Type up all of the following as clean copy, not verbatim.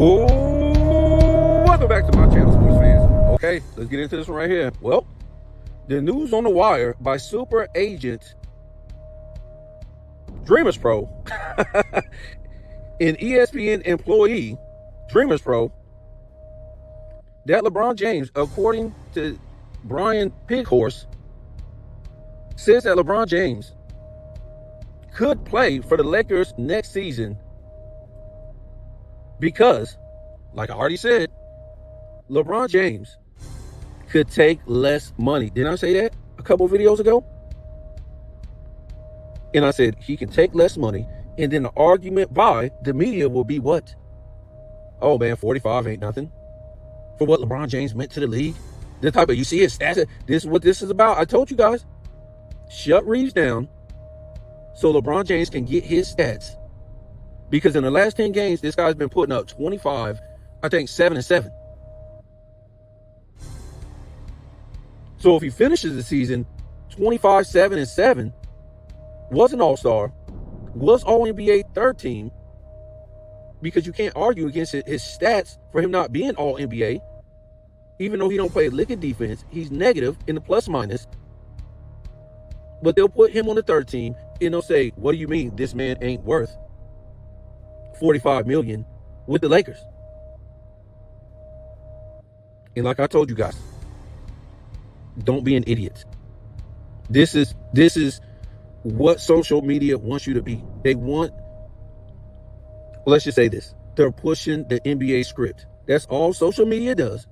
Welcome back to my channel, sports fans. Okay, let's get into this one right here. Well, the news on the wire by super agent Dreamers Pro an ESPN employee, Dreamers Pro, that LeBron James, according to Brian Pighorse, says that LeBron James could play for the Lakers next season because, like I already said, LeBron James could take less money. Didn't I say that a couple videos ago? And I said he can take less money, and then the argument by the media will be what? Oh man, 45 ain't nothing for what LeBron James meant to the league. The type of, you see his stats, this is what this is about. I told you guys, shut Reeves down so LeBron James can get his stats. Because in the last 10 games, this guy's been putting up 25, I think 7-7. So if he finishes the season 25, 7-7, was an all-star, was all-NBA third team, because you can't argue against his stats for him not being all-NBA. Even though he don't play a lick of defense, he's negative in the plus-minus. But they'll put him on the third team, and they'll say, what do you mean this man ain't worth $45 million with the Lakers? And like I told you guys, don't be an idiot. This is what social media wants you to be. They want, let's just say this, they're pushing the NBA script. That's all social media does.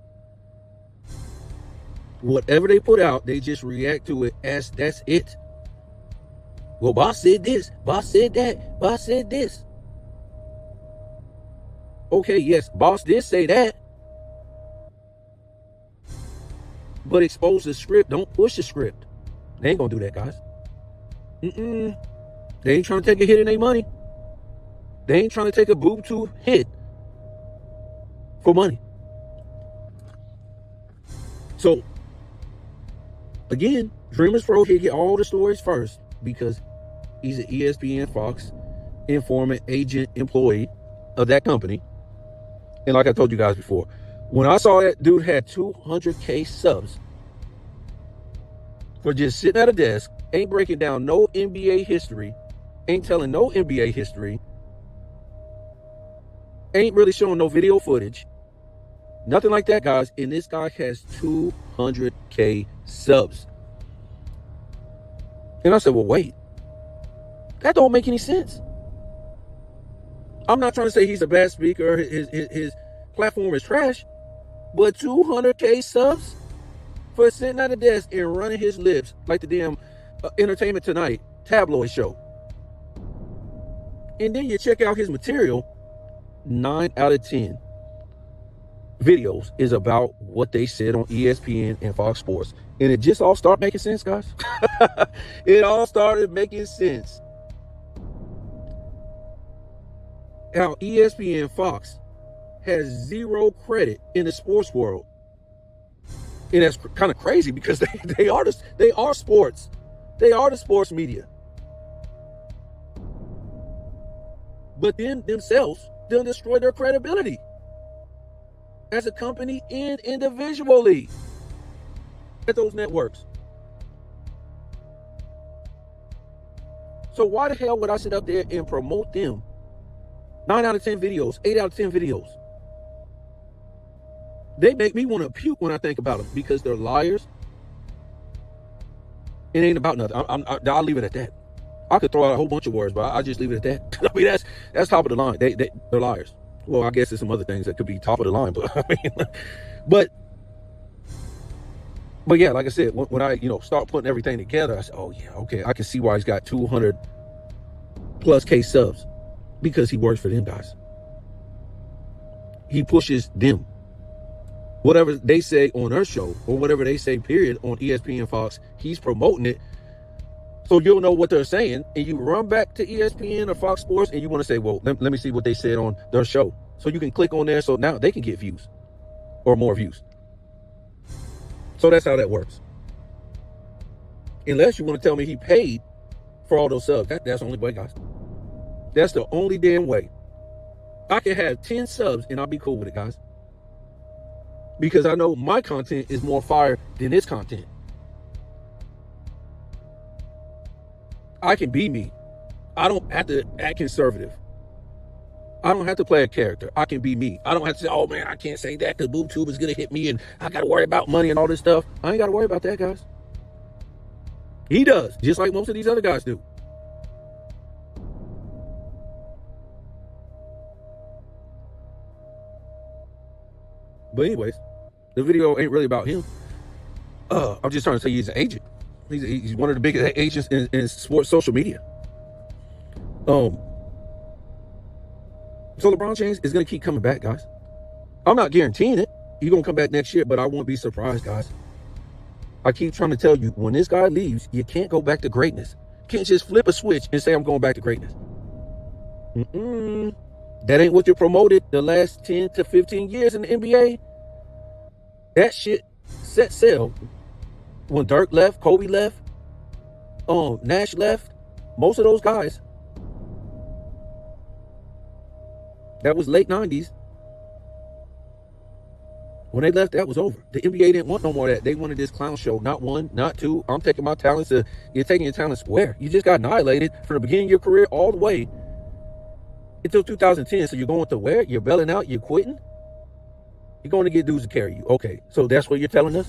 Whatever they put out, they just react to it as that's it. Well, boss said this, boss said that, boss said this. Okay, yes, boss did say that. But expose the script, don't push the script. They ain't gonna do that, guys. They ain't trying to take a hit in their money. They ain't trying to take a boob tube hit for money. So, again, Dreamers Pro, he get all the stories first because he's an ESPN Fox informant, agent, employee of that company. And like I told you guys before, when I saw that dude had 200K subs for just sitting at a desk, ain't breaking down no NBA history, ain't telling no NBA history, ain't really showing no video footage, nothing like that, guys. And this guy has 200K subs. And I said, well, wait, that don't make any sense. I'm not trying to say he's a bad speaker, his platform is trash, but 200K subs for sitting at a desk and running his lips like the damn Entertainment Tonight tabloid show. And then you check out his material, 9 out of 10 videos is about what they said on ESPN and Fox Sports. And it just all started making sense, guys. It all started making sense. How ESPN Fox has zero credit in the sports world. And that's kind of crazy because they are sports. They are the sports media. But then themselves, they'll destroy their credibility as a company and individually at those networks. So why the hell would I sit up there and promote them? 9 out of 10 videos, 8 out of 10 videos. They make me want to puke when I think about them because they're liars. It ain't about nothing. I'll leave it at that. I could throw out a whole bunch of words, but I'll just leave it at that. I mean, that's top of the line. They're liars. Well, I guess there's some other things that could be top of the line, but I mean, but yeah, like I said, when I start putting everything together, I said, oh yeah, okay, I can see why he's got 200 plus K subs because he works for them guys. He pushes them. Whatever they say on their show or whatever they say, period, on ESPN Fox, he's promoting it. So you'll know what they're saying, and you run back to ESPN or Fox Sports, and you want to say, well, let me see what they said on their show. So you can click on there, so now they can get views or more views. So that's how that works. Unless you want to tell me he paid for all those subs. That's the only way, guys. That's the only damn way. I can have 10 subs and I'll be cool with it, guys. Because I know my content is more fire than his content. I can be me. I don't have to act conservative. I don't have to play a character. I can be me. I don't have to say, oh man, I can't say that because BoobTube is going to hit me and I got to worry about money and all this stuff. I ain't got to worry about that, guys. He does, just like most of these other guys do. But anyways, the video ain't really about him. I'm just trying to say he's an agent. He's one of the biggest agents in sports social media. So LeBron James is going to keep coming back, guys. I'm not guaranteeing it. He's going to come back next year, but I won't be surprised, guys. I keep trying to tell you, when this guy leaves, you can't go back to greatness. You can't just flip a switch and say, I'm going back to greatness. That ain't what you promoted the last 10 to 15 years in the NBA. That shit set sail when Dirk left, Kobe left, Nash left. Most of those guys, that was late 90s. When they left, that was over. The NBA didn't want no more of that. They wanted this clown show. Not one, not two. I'm taking my talents to, you're taking your talents where? You just got annihilated from the beginning of your career all the way until 2010. So you're going to where? You're bailing out? You're quitting? You're going to get dudes to carry you. Okay, so that's what you're telling us?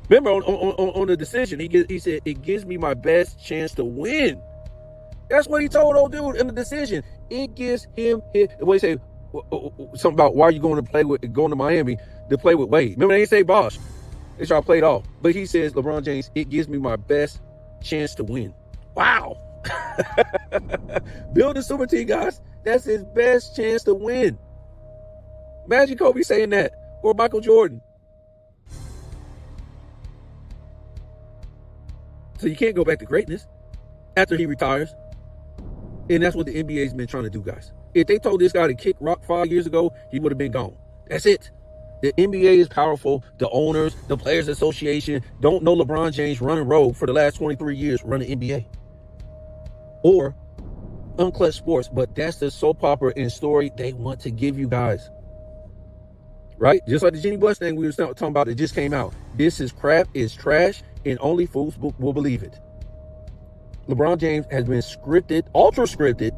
Remember, on the decision, he said, it gives me my best chance to win. That's what he told old dude in the decision. It gives him what he said, something about why are you going to Miami to play with Wade. Remember, they didn't say Bosh. They tried to play it off. But he says, LeBron James, it gives me my best chance to win. Wow. Build a super team, guys. That's his best chance to win. Imagine Kobe saying that, or Michael Jordan. So you can't go back to greatness after he retires. And that's what the NBA's been trying to do, guys. If they told this guy to kick rock 5 years ago, he would have been gone. That's it. The NBA is powerful. The owners, the Players Association don't know LeBron James running rogue for the last 23 years running NBA. Or Unclutched Sports, but that's the soap opera and story they want to give you guys. Right? Just like the Jenny Bush thing we were talking about, it just came out. This is crap, it's trash, and only fools will believe it. LeBron James has been scripted, ultra scripted,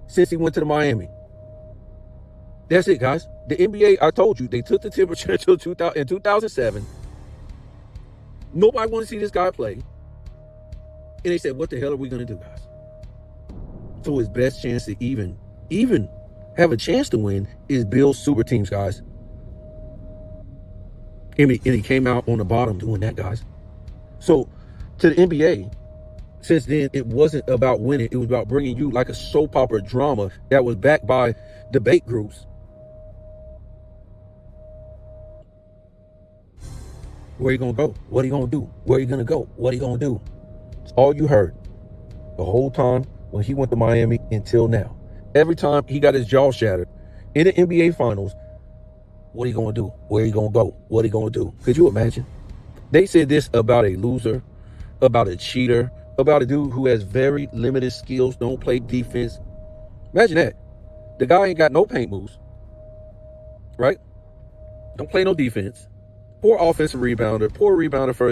since he went to the Miami. That's it, guys. The NBA, I told you, they took the temperature until 2007. Nobody wanted to see this guy play. And they said, what the hell are we going to do, guys? So his best chance to even have a chance to win is build super teams, guys. And he came out on the bottom doing that, guys. So to the NBA, since then, it wasn't about winning. It was about bringing you like a soap opera drama that was backed by debate groups. Where are you going to go? What are you going to do? Where are you going to go? What are you going to do? It's all you heard the whole time when he went to Miami until now. Every time he got his jaw shattered in the NBA Finals, what are you going to do? Where are you going to go? What are you going to do? Could you imagine? They said this about a loser, about a cheater, about a dude who has very limited skills, don't play defense. Imagine that. The guy ain't got no paint moves, right? Don't play no defense. Poor offensive rebounder, poor rebounder for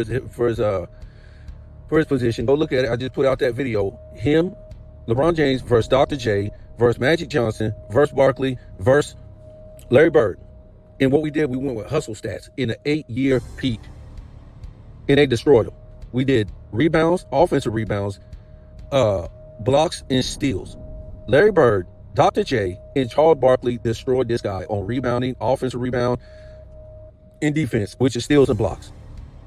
his position. Go look at it. I just put out that video. Him, LeBron James versus Dr. J versus Magic Johnson versus Barkley versus Larry Bird. And what we did, we went with hustle stats in an 8-year peak. And they destroyed him. We did rebounds, offensive rebounds, blocks, and steals. Larry Bird, Dr. J, and Charles Barkley destroyed this guy on rebounding, offensive rebound, and defense, which is steals and blocks.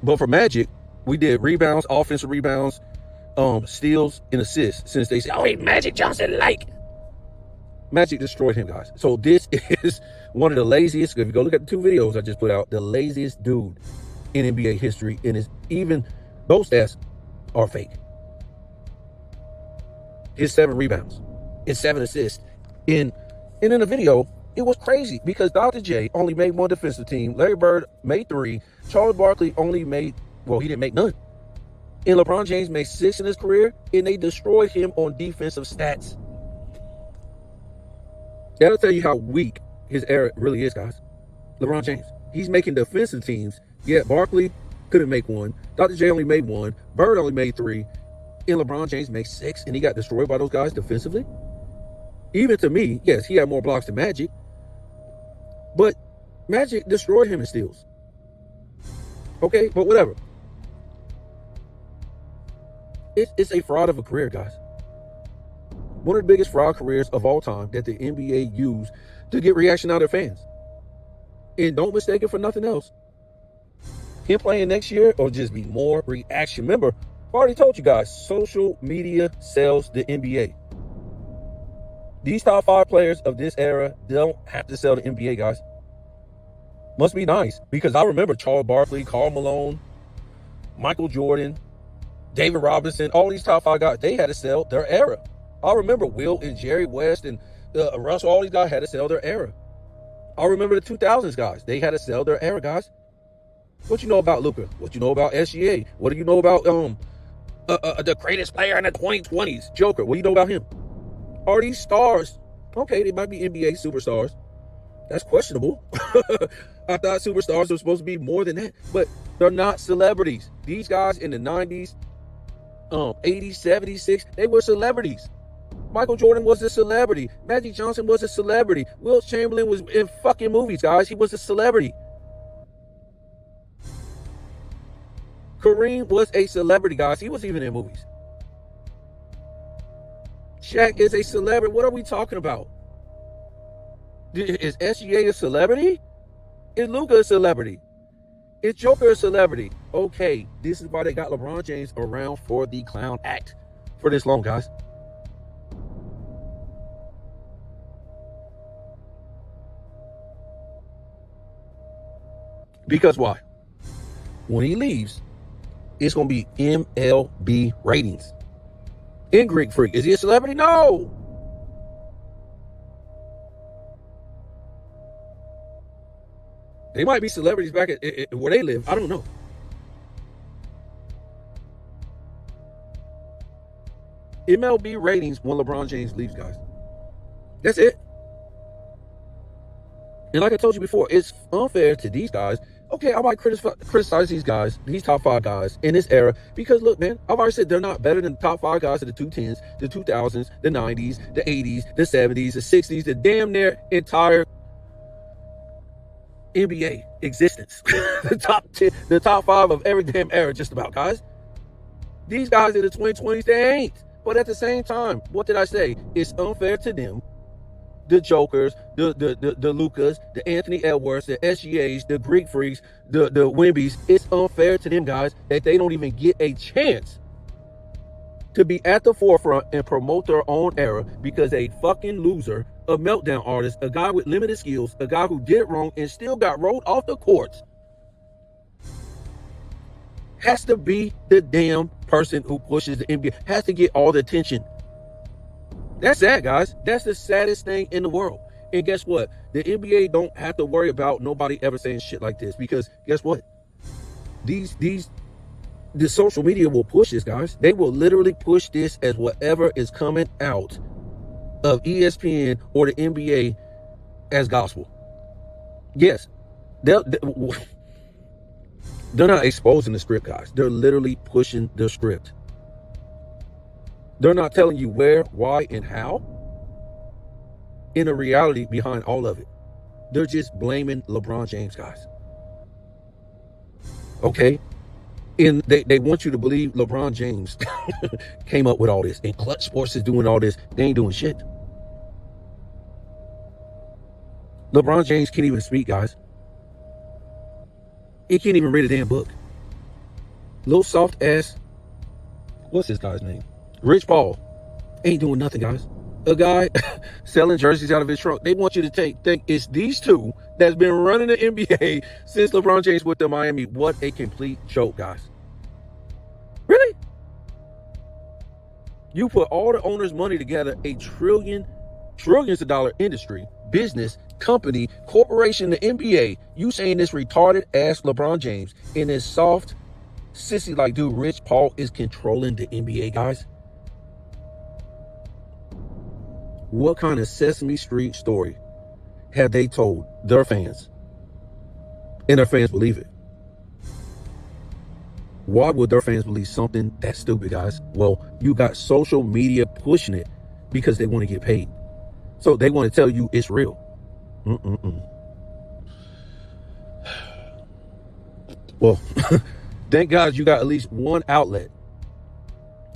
But for Magic, we did rebounds, offensive rebounds, steals, and assists. Since they said, oh, hey, Magic Johnson like. Magic destroyed him, guys. So this is one of the laziest, if you go look at the 2 videos I just put out, the laziest dude in NBA history. And it's even, those stats are fake. His 7 rebounds, his 7 assists. And in the video, it was crazy because Dr. J only made 1 defensive team. Larry Bird made 3. Charles Barkley only made, well, he didn't make none. And LeBron James made 6 in his career, and they destroyed him on defensive stats. That'll tell you how weak his era really is, guys. LeBron James. He's making defensive teams. Yeah, Barkley couldn't make one. Dr. J only made one. Bird only made three. And LeBron James made six, and he got destroyed by those guys defensively. Even to me, yes, he had more blocks than Magic. But Magic destroyed him in steals. Okay, but whatever. It's a fraud of a career, guys. One of the biggest fraud careers of all time that the NBA used to get reaction out of their fans. And don't mistake it for nothing else. Him playing next year or just be more reaction. Remember, I've already told you guys, social media sells the NBA. These top 5 players of this era don't have to sell the NBA, guys. Must be nice. Because I remember Charles Barkley, Karl Malone, Michael Jordan, David Robinson, all these top 5 guys, they had to sell their era. I remember Will and Jerry West and Russell, all these guys had to sell their era. I remember the 2000s guys. They had to sell their era, guys. What you know about Luka? What you know about SGA? What do you know about the greatest player in the 2020s, Joker? What do you know about him? Are these stars? Okay, they might be NBA superstars. That's questionable. I thought superstars were supposed to be more than that, but they're not celebrities. These guys in the 90s, 80s, 70s, 60s, they were celebrities. Michael Jordan was a celebrity. Magic Johnson was a celebrity. Wilt Chamberlain was in fucking movies, guys. He was a celebrity. Kareem was a celebrity, guys. He was even in movies. Shaq is a celebrity. What are we talking about? Is SGA a celebrity? Is Luka a celebrity? Is Joker a celebrity? Okay, this is why they got LeBron James around for the clown act for this long, guys. Because why? When he leaves, it's going to be MLB ratings. In Greek Freak. Is he a celebrity? No. They might be celebrities back at where they live. I don't know. MLB ratings when LeBron James leaves, guys. That's it. And like I told you before, it's unfair to these guys. Okay, I might criticize these guys, these top 5 guys in this era, because look, man, I've already said they're not better than the top 5 guys of the 2010s, the 2000s, the 90s, the 80s, the 70s, the 60s, the damn near entire NBA existence. the top 5 of every damn era, just about, guys. These guys in the 2020s, they ain't. But at the same time, what did I say? It's unfair to them. The Jokers, the Lucas, the Anthony Edwards, the SGAs, the Greek Freaks, the Wembies. It's unfair to them, guys, that they don't even get a chance to be at the forefront and promote their own era because a fucking loser, a meltdown artist, a guy with limited skills, a guy who did it wrong and still got rolled off the court, has to be the damn person who pushes the NBA, has to get all the attention. That's sad, guys. That's the saddest thing in the world. And guess what? The NBA don't have to worry about nobody ever saying shit like this, because guess what? The social media will push this, guys. They will literally push this as whatever is coming out of ESPN or the NBA as gospel. Yes, they're not exposing the script, guys. They're literally pushing the script. They're not telling you where, why, and how. In the reality behind all of it, they're just blaming LeBron James, guys. Okay? And they want you to believe LeBron James came up with all this, and Clutch Sports is doing all this. They ain't doing shit. LeBron James can't even speak, guys. He can't even read a damn book. Little soft ass, what's this guy's name? Rich Paul ain't doing nothing, guys. A guy selling jerseys out of his trunk. They want you to think it's these two that's been running the NBA since LeBron James went to Miami. What a complete joke, guys. Really? You put all the owners' money together, a trillions of dollar industry, business, company, corporation, the NBA. You saying this retarded ass LeBron James and this soft, sissy like dude Rich Paul is controlling the NBA, guys? What kind of Sesame Street story have they told their fans? And their fans believe it. Why would their fans believe something that stupid, guys? Well, you got social media pushing it because they want to get paid. So they want to tell you it's real. Well, thank God you got at least one outlet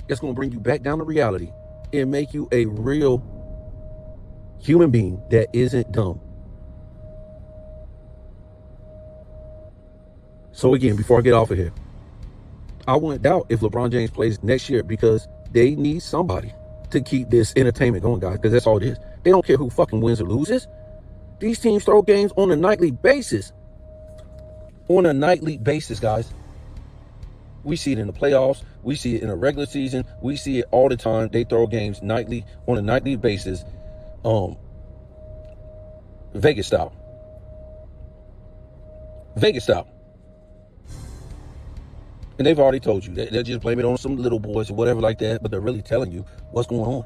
that's going to bring you back down to reality and make you a real human being that isn't dumb. So again, before I get off of here, I wouldn't doubt if LeBron James plays next year because they need somebody to keep this entertainment going, guys, because that's all it is. They don't care who fucking wins or loses. These teams throw games on a nightly basis. On a nightly basis, guys. We see it in the playoffs. We see it in the regular season. We see it all the time. They throw games nightly, on a nightly basis. Vegas style. Vegas style. And they've already told you. They'll just blame it on some little boys or whatever like that, but they're really telling you what's going on.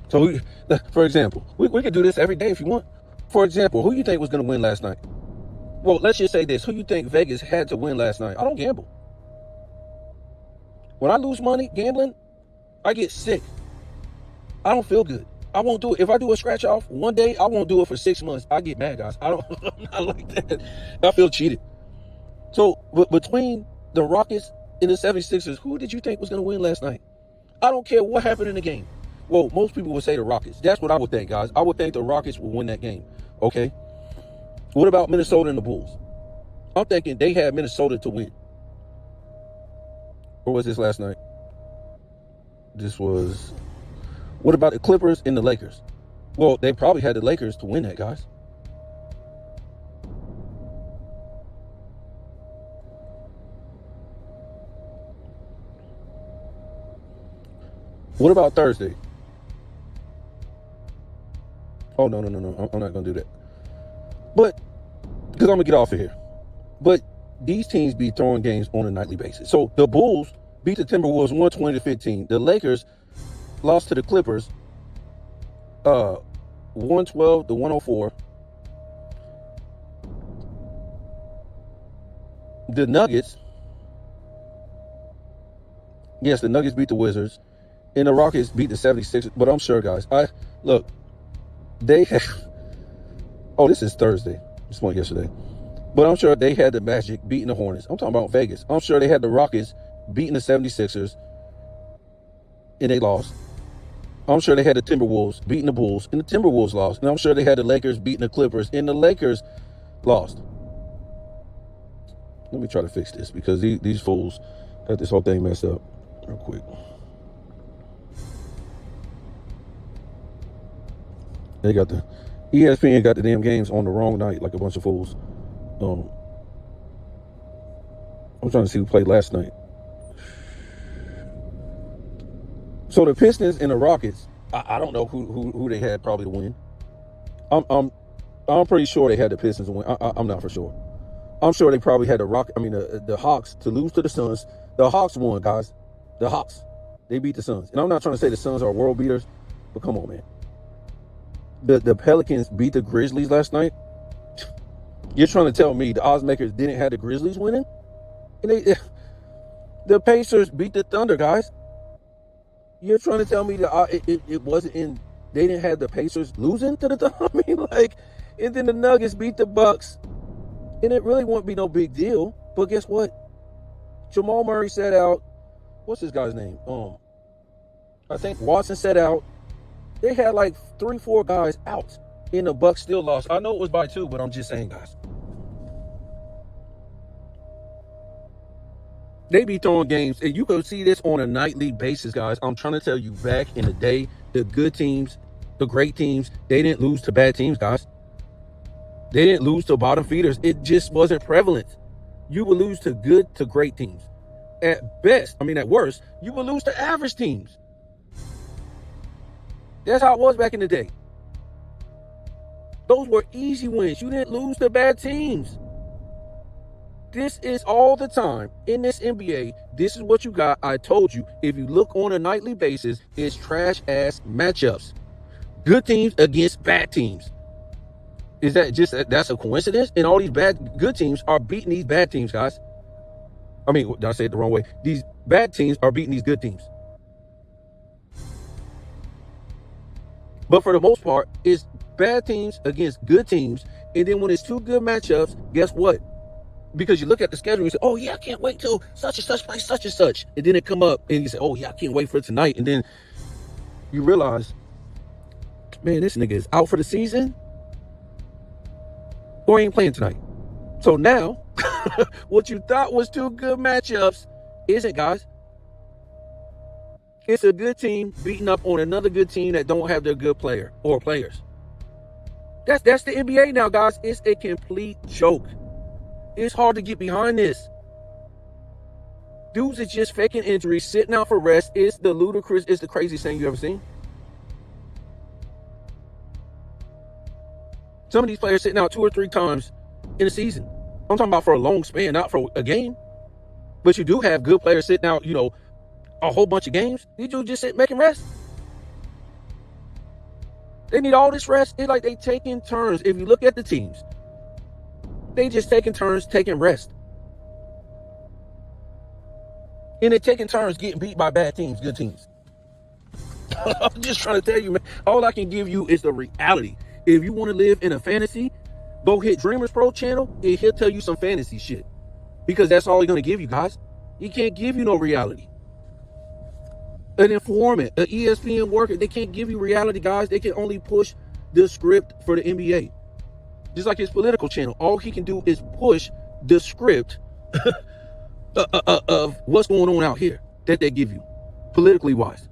So, for example, we could do this every day if you want. For example, who you think was going to win last night? Well, let's just say this. Who you think Vegas had to win last night? I don't gamble. When I lose money gambling, I get sick. I don't feel good. I won't do it. If I do a scratch off one day, I won't do it for 6 months. I get mad, guys. I'm not like that. I feel cheated. So between the Rockets and the 76ers, who did you think was going to win last night? I don't care what happened in the game. Well, most people would say the Rockets. That's what I would think, guys. I would think the Rockets will win that game. Okay. What about Minnesota and the Bulls? I'm thinking they had Minnesota to win. Or was this last night? This was... What about the Clippers and the Lakers? Well, they probably had the Lakers to win that, guys. What about Thursday? Oh, no. I'm not going to do that. But, because I'm going to get off of here. But these teams be throwing games on a nightly basis. So the Bulls beat the Timberwolves 120-15. The Lakers lost to the Clippers 112-104. The Nuggets, yes, the Nuggets beat the Wizards, and the Rockets beat the 76ers. But I'm sure, guys, they have, oh, this is Thursday. This one yesterday. But I'm sure they had the Magic beating the Hornets. I'm talking about Vegas. I'm sure they had the Rockets beating the 76ers, and they lost. I'm sure they had the Timberwolves beating the Bulls, and the Timberwolves lost. And I'm sure they had the Lakers beating the Clippers, and the Lakers lost. Let me try to fix this because these fools got this whole thing messed up real quick. They got the ESPN got the damn games on the wrong night like a bunch of fools. I'm trying to see who played last night. So the Pistons and the Rockets, I don't know who they had probably to win. I'm pretty sure they had the Pistons to win. I'm not for sure. I'm sure they probably had the Hawks to lose to the Suns. The Hawks won, guys. The Hawks. They beat the Suns. And I'm not trying to say the Suns are world beaters, but come on, man. The Pelicans beat the Grizzlies last night. You're trying to tell me the odds makers didn't have the Grizzlies winning? And the Pacers beat the Thunder, guys. You're trying to tell me that it wasn't in, they didn't have the Pacers losing to the Thunder? I mean, and then the Nuggets beat the Bucks. And it really won't be no big deal. But guess what? Jamal Murray sat out. What's this guy's name? I think Watson sat out. They had 3-4 guys out. And the Bucks still lost. I know it was by 2, but I'm just saying, guys. They be throwing games, and you can see this on a nightly basis, guys. I'm trying to tell you, back in the day, the good teams, the great teams, they didn't lose to bad teams, guys. They didn't lose to bottom feeders. It just wasn't prevalent. You would lose to good to great teams. At best, at worst, you would lose to average teams. That's how it was back in the day. Those were easy wins. You didn't lose to bad teams. This is all the time in this NBA. This is what you got. I told you, if you look on a nightly basis, it's trash ass matchups. Good teams against bad teams. Is that just that's a coincidence? And all these good teams are beating these bad teams, guys. I mean, did I say it the wrong way? These bad teams are beating these good teams. But for the most part, it's bad teams against good teams. And then when it's two good matchups, guess what? Because you look at the schedule and you say, oh yeah, I can't wait till such and such play such and such. And then it come up and you say, oh yeah, I can't wait for tonight. And then you realize, man, this nigga is out for the season or ain't playing tonight. So now, what you thought was two good matchups isn't, guys. It's a good team beating up on another good team that don't have their good player or players. That's the NBA now, guys. It's a complete joke. It's hard to get behind this. Dudes are just faking injuries, sitting out for rest. It's the craziest thing you ever seen. Some of these players sitting out 2 or 3 times in a season. I'm talking about for a long span, not for a game. But you do have good players sitting out, a whole bunch of games. These dudes just sit making rest. They need all this rest. It's like they taking turns. If you look at the teams, they just taking turns taking rest. And they're taking turns getting beat by bad teams, good teams. I'm just trying to tell you, man. All I can give you is the reality. If you want to live in a fantasy, go hit Dreamers Pro channel and he'll tell you some fantasy shit. Because that's all he's going to give you, guys. He can't give you no reality. An informant, an ESPN worker, they can't give you reality, guys. They can only push the script for the NBA. Just like his political channel. All he can do is push the script of what's going on out here that they give you, politically wise.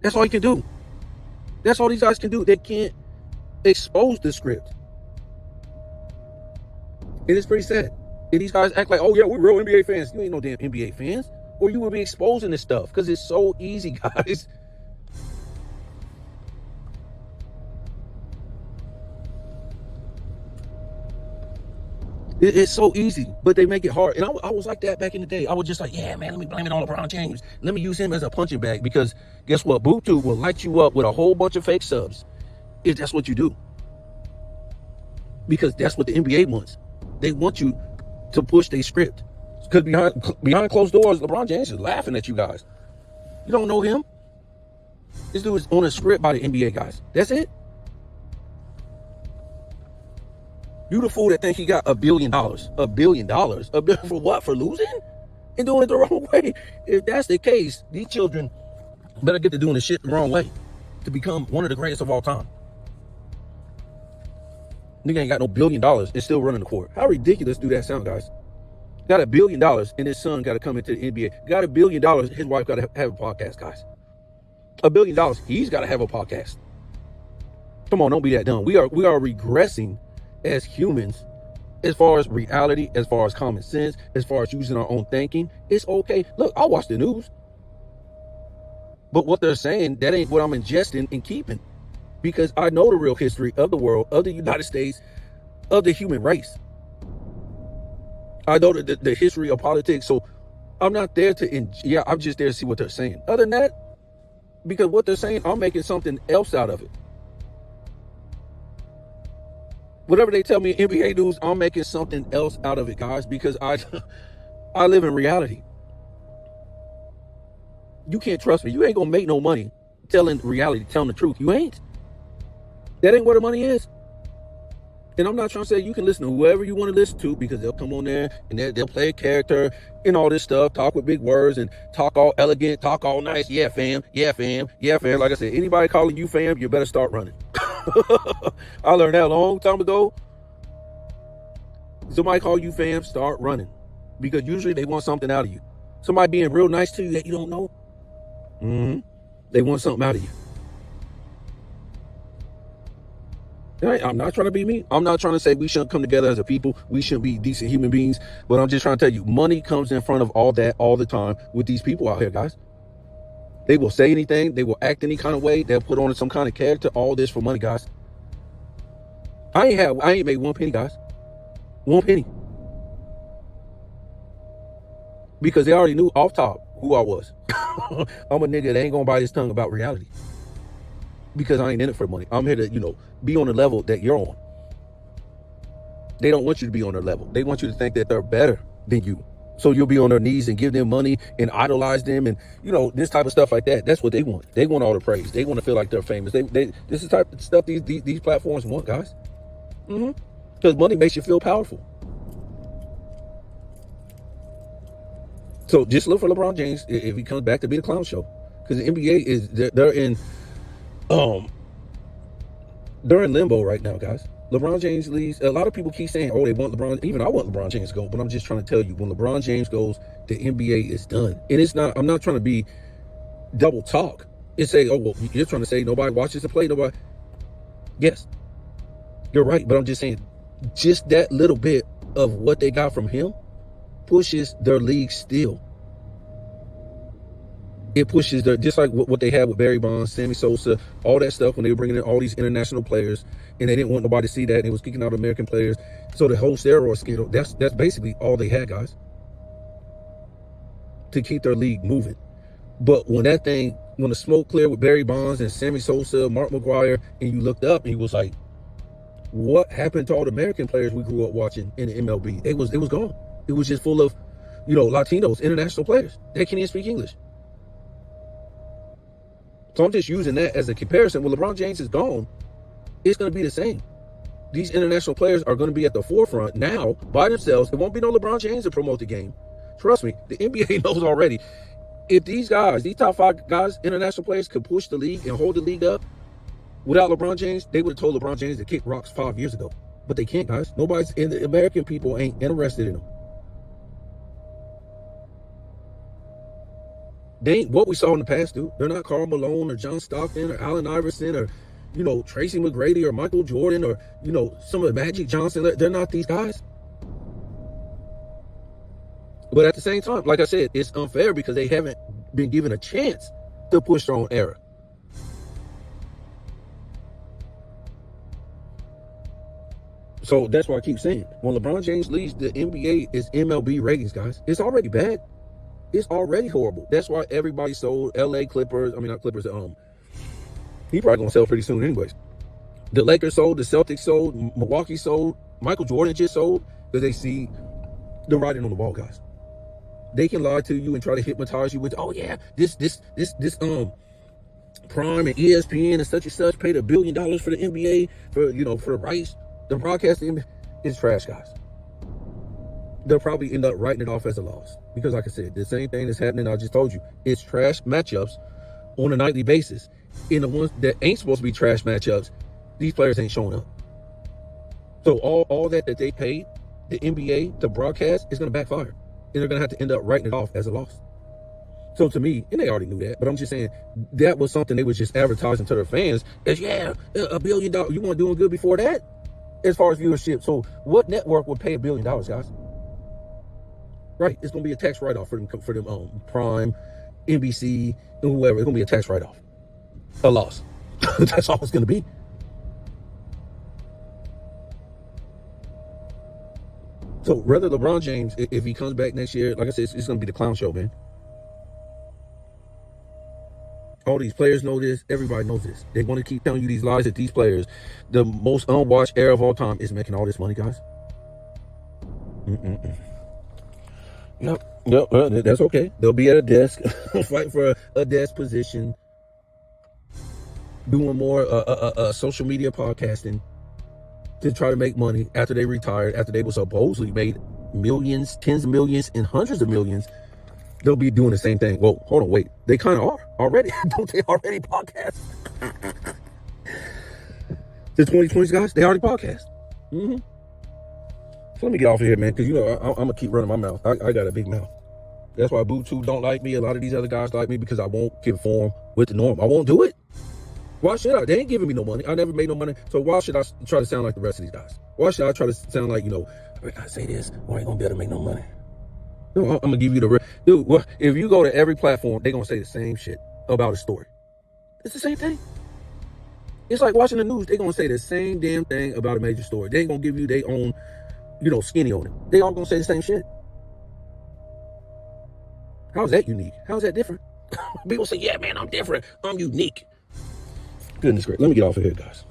That's all he can do. That's all these guys can do. They can't expose the script. And it's pretty sad. And these guys act like, oh yeah, we're real NBA fans. You ain't no damn NBA fans. Or you would be exposing this stuff because it's so easy, guys. It's so easy, but they make it hard. And I was like that back in the day. I was just like, yeah, man, let me blame it on LeBron James. Let me use him as a punching bag because guess what? Bootu will light you up with a whole bunch of fake subs if that's what you do. Because that's what the NBA wants. They want you to push their script. Because behind closed doors, LeBron James is laughing at you guys. You don't know him. This dude is on a script by the NBA guys. That's it. You the fool that think he got $1 billion. $1 billion? $1 billion for what? For losing? And doing it the wrong way? If that's the case, these children better get to doing the shit the wrong way to become one of the greatest of all time. Nigga ain't got no $1 billion and still running the court. How ridiculous do that sound, guys? Got $1 billion and his son got to come into the NBA. Got $1 billion, his wife got to have a podcast, guys. $1 billion, he's got to have a podcast. Come on, don't be that dumb. We are regressing as humans as far as reality, as far as common sense, as far as using our own thinking. It's okay. Look, I'll watch the news. But what they're saying, that ain't what I'm ingesting and keeping. Because I know the real history of the world, of the United States, of the human race. I know the history of politics, so I'm not there to, I'm just there to see what they're saying. Other than that, because what they're saying, I'm making something else out of it. Whatever they tell me in NBA news, I'm making something else out of it, guys, because I live in reality. You can't trust me. You ain't gonna make no money telling reality, telling the truth. You ain't. That ain't where the money is. And I'm not trying to say you can listen to whoever you want to listen to because they'll come on there and they'll play a character and all this stuff, talk with big words and talk all elegant, talk all nice. Yeah, fam. Yeah, fam. Yeah, fam. Like I said, anybody calling you fam, you better start running. I learned that a long time ago. Somebody call you fam, start running. Because usually they want something out of you. Somebody being real nice to you that you don't know. They want something out of you. I'm not trying to be mean. I'm not trying to say we shouldn't come together as a people. We shouldn't be decent human beings. But I'm just trying to tell you, money comes in front of all that all the time with these people out here, guys. They will say anything. They will act any kind of way. They'll put on some kind of character. All this for money, guys. I ain't made 1 penny, guys. 1 penny. because they already knew off top who I was. I'm a nigga that ain't gonna bite his tongue about reality, because I ain't in it for money. I'm here to, be on the level that you're on. They don't want you to be on their level. They want you to think that they're better than you. So you'll be on their knees and give them money and idolize them and, this type of stuff like that. That's what they want. They want all the praise. They want to feel like they're famous. This is the type of stuff these platforms want, guys. Because money makes you feel powerful. So just look for LeBron James if he comes back to be the clown show. Because the NBA is, they're in limbo right now, guys. LeBron James leaves. A lot of people keep saying, oh, they want LeBron. Even I want LeBron James to go. But I'm just trying to tell you, when LeBron James goes, the NBA is done. And it's not, I'm not trying to be double talk. It's say, oh, well, you're trying to say nobody watches the play. Nobody. Yes, you're right. But I'm just saying, just that little bit of what they got from him pushes their league still. It pushes just like what they had with Barry Bonds, Sammy Sosa, all that stuff when they were bringing in all these international players, and they didn't want nobody to see that, and it was kicking out American players. So the whole steroid scandal, that's basically all they had, guys, to keep their league moving. But when the smoke cleared with Barry Bonds and Sammy Sosa, Mark McGwire, and you looked up and he was like, what happened to all the American players we grew up watching in the MLB? It was gone. It was just full of, Latinos, international players. They can't even speak English. So I'm just using that as a comparison. When LeBron James is gone, it's going to be the same. These international players are going to be at the forefront now by themselves. It won't be no LeBron James to promote the game. Trust me, the NBA knows already. If these top 5 guys, international players, could push the league and hold the league up without LeBron James, they would have told LeBron James to kick rocks 5 years ago. But they can't, guys. Nobody's in the American people ain't interested in them. They ain't what we saw in the past, dude. They're not Karl Malone or John Stockton or Allen Iverson or, Tracy McGrady or Michael Jordan or, some of the Magic Johnson. They're not these guys. But at the same time, like I said, it's unfair because they haven't been given a chance to push their own era. So that's why I keep saying, when LeBron James leaves, the NBA is MLB ratings, guys. It's already bad. It's already horrible. That's why everybody sold. LA Clippers, not Clippers, he probably gonna sell pretty soon anyways. The Lakers sold, the Celtics sold, Milwaukee sold, Michael Jordan just sold, because they see the writing on the wall, guys. They can lie to you and try to hypnotize you with, oh yeah, this Prime and ESPN and such paid $1 billion for the NBA for the rights. The broadcasting is trash, guys. They'll probably end up writing it off as a loss. Because like I said, the same thing that's happening, I just told you, it's trash matchups on a nightly basis. And the ones that ain't supposed to be trash matchups, these players ain't showing up. So all that they paid the NBA to broadcast is going to backfire. And they're going to have to end up writing it off as a loss. So to me, and they already knew that, but I'm just saying that was something they was just advertising to their fans as, yeah, $1 billion. You weren't doing good before that as far as viewership. So what network would pay $1 billion, guys? Right, it's gonna be a tax write-off for them Prime, NBC, and whoever. It's gonna be a tax write-off, a loss. That's all it's gonna be. So rather LeBron James, if he comes back next year, like I said, it's gonna be the clown show, man. All these players know this. Everybody knows this. They want to keep telling you these lies that these players, the most unwatched era of all time, is making all this money, guys. Yep, that's okay. They'll be at a desk, fighting for a desk position, doing more social media podcasting to try to make money after they retired, after they were supposedly made millions, tens of millions, and hundreds of millions. They'll be doing the same thing. Well, hold on, wait. They kind of are already. Don't they already podcast? The 2020s guys, they already podcast. So let me get off of here, man, because I'm gonna keep running my mouth. I got a big mouth. That's why Boo2 don't like me. A lot of these other guys like me because I won't conform with the norm. I won't do it. Why should I? They ain't giving me no money. I never made no money. So why should I try to sound like the rest of these guys? Why should I try to sound like, I say this, or I ain't gonna be able to make no money? No, I'm gonna give you the dude. Well, if you go to every platform, they're gonna say the same shit about a story. It's the same thing. It's like watching the news. They're gonna say the same damn thing about a major story. They ain't gonna give you their own, skinny on it. They all gonna say the same shit. How is that unique? How is that different? People say, yeah, man, I'm different. I'm unique. Goodness gracious. Let me get off of here, guys.